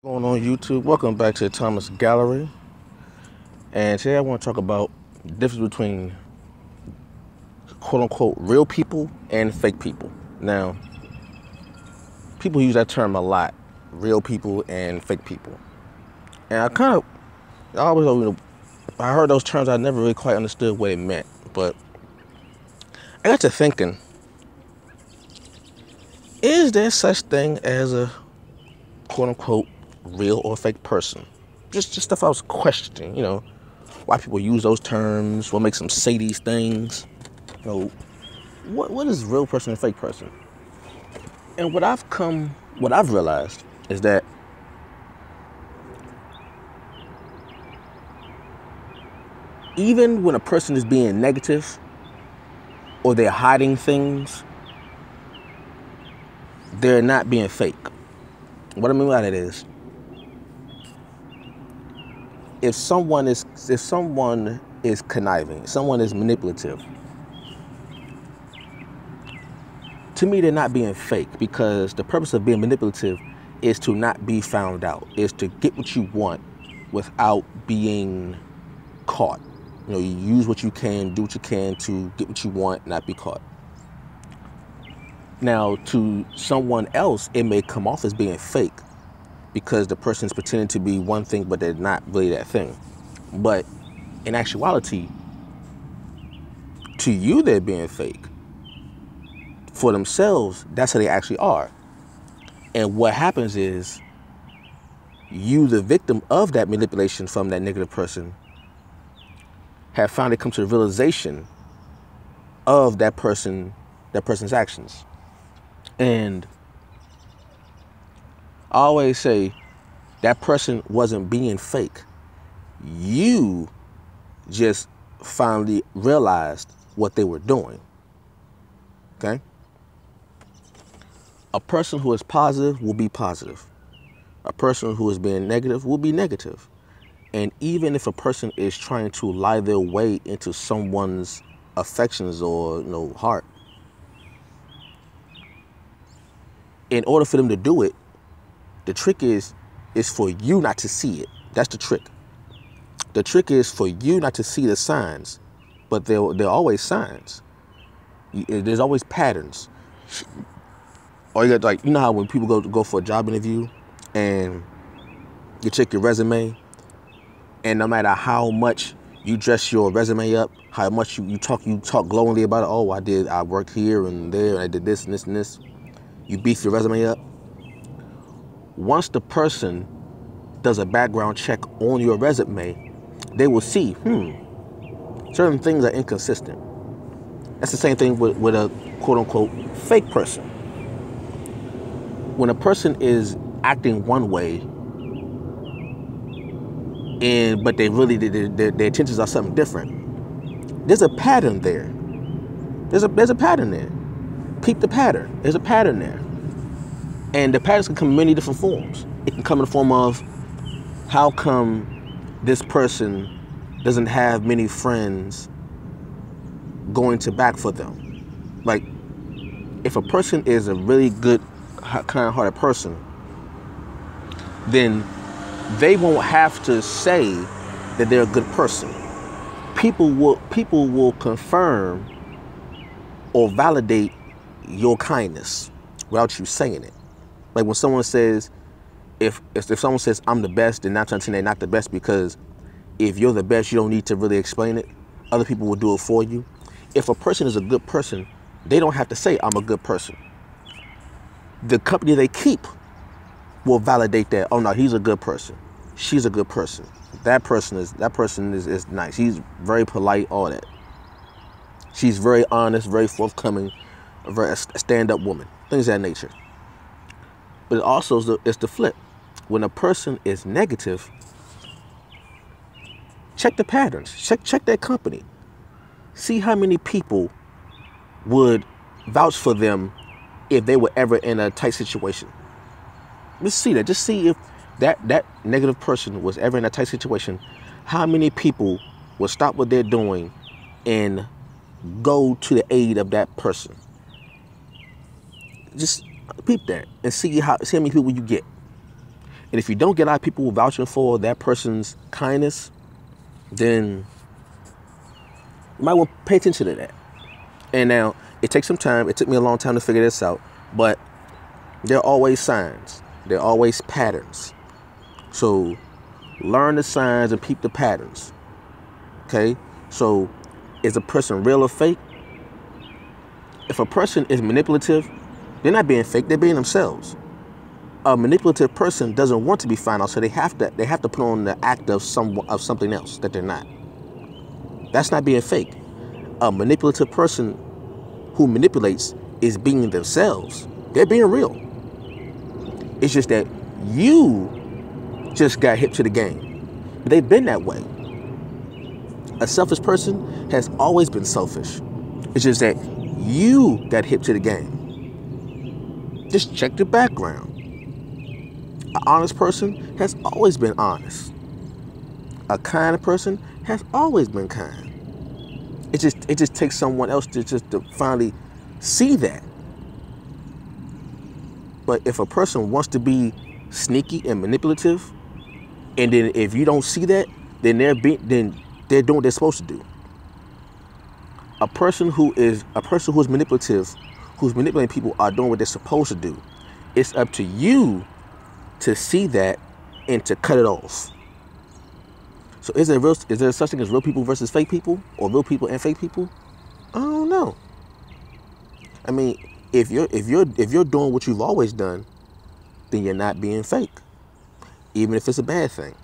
Going on YouTube, welcome back to the Thomas Gallery, and today I want to talk about the difference between quote-unquote real people and fake people. Now, people use that term a lot, real people and fake people, and I heard those terms, I never really quite understood what it meant, but I got to thinking, is there such thing as a quote-unquote real or fake person? Just stuff I was questioning, why people use those terms, what makes them say these things. What is real person and fake person? And what I've realized is that even when a person is being negative or they're hiding things, they're not being fake. What I mean by that is, if someone is conniving, someone is manipulative, to me they're not being fake, because the purpose of being manipulative is to not be found out, is to get what you want without being caught. You use what you can, do what you can to get what you want, not be caught. Now, to someone else, it may come off as being fake because the person's pretending to be one thing, but they're not really that thing. But in actuality, to you, they're being fake. For themselves, that's how they actually are. And what happens is, you, the victim of that manipulation from that negative person, have finally come to the realization of that person's actions. And I always say that person wasn't being fake. You just finally realized what they were doing. Okay? A person who is positive will be positive. A person who is being negative will be negative. And even if a person is trying to lie their way into someone's affections or heart, in order for them to do it, the trick is for you not to see it. That's the trick. The trick is for you not to see the signs, but there are always signs. There's always patterns. Or you got, how when people go for a job interview and you check your resume, and no matter how much you dress your resume up, how much you talk glowingly about it. Oh, I worked here and there, and I did this and this and this. You beef your resume up. Once the person does a background check on your resume, they will see, certain things are inconsistent. That's the same thing with a quote-unquote fake person. When a person is acting one way, but their intentions are something different, there's a pattern there. There's a pattern there. Peep the pattern. There's a pattern there. And the patterns can come in many different forms. It can come in the form of, how come this person doesn't have many friends going to bat for them? Like, if a person is a really good, kind-hearted person, then they won't have to say that they're a good person. People will confirm or validate your kindness without you saying it. Like when someone says, if someone says I'm the best, then 9 times 10 they're not the best, because if you're the best, you don't need to really explain it. Other people will do it for you. If a person is a good person, they don't have to say I'm a good person. The company they keep will validate that. Oh no, he's a good person. She's a good person. That person is nice. He's very polite. All that. She's very honest, very forthcoming, a stand-up woman. Things of that nature. But it also is the flip. When a person is negative, check the patterns. Check their company. See how many people would vouch for them if they were ever in a tight situation. Just see that. Just see if that negative person was ever in a tight situation. How many people will stop what they're doing and go to the aid of that person? Just peep that and see how many people you get. And if you don't get a lot of people vouching for that person's kindness, then you might want to pay attention to that. And now, it takes some time. It took me a long time to figure this out. But there are always signs. There are always patterns. So learn the signs and peep the patterns. Okay? So is a person real or fake? If a person is manipulative, they're not being fake. They're being themselves. A manipulative person doesn't want to be found out, so they have to put on the act of something else that they're not. That's not being fake. A manipulative person who manipulates is being themselves. They're being real. It's just that you just got hip to the game. They've been that way. A selfish person has always been selfish. It's just that you got hip to the game. Just check the background. An honest person has always been honest. A kind person has always been kind. It just takes someone else to finally see that. But if a person wants to be sneaky and manipulative, and then if you don't see that, then they're doing what they're supposed to do. A person who is manipulative, who's manipulating people, are doing what they're supposed to do. It's up to you to see that and to cut it off. So is there such thing as real people versus fake people, or real people and fake people? I don't know. I mean, if you're doing what you've always done, then you're not being fake, even if it's a bad thing.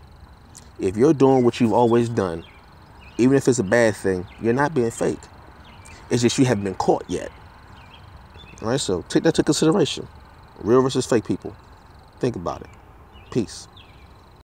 If you're doing what you've always done, even if it's a bad thing, you're not being fake. It's just you haven't been caught yet. All right, so take that into consideration. Real versus fake people. Think about it. Peace.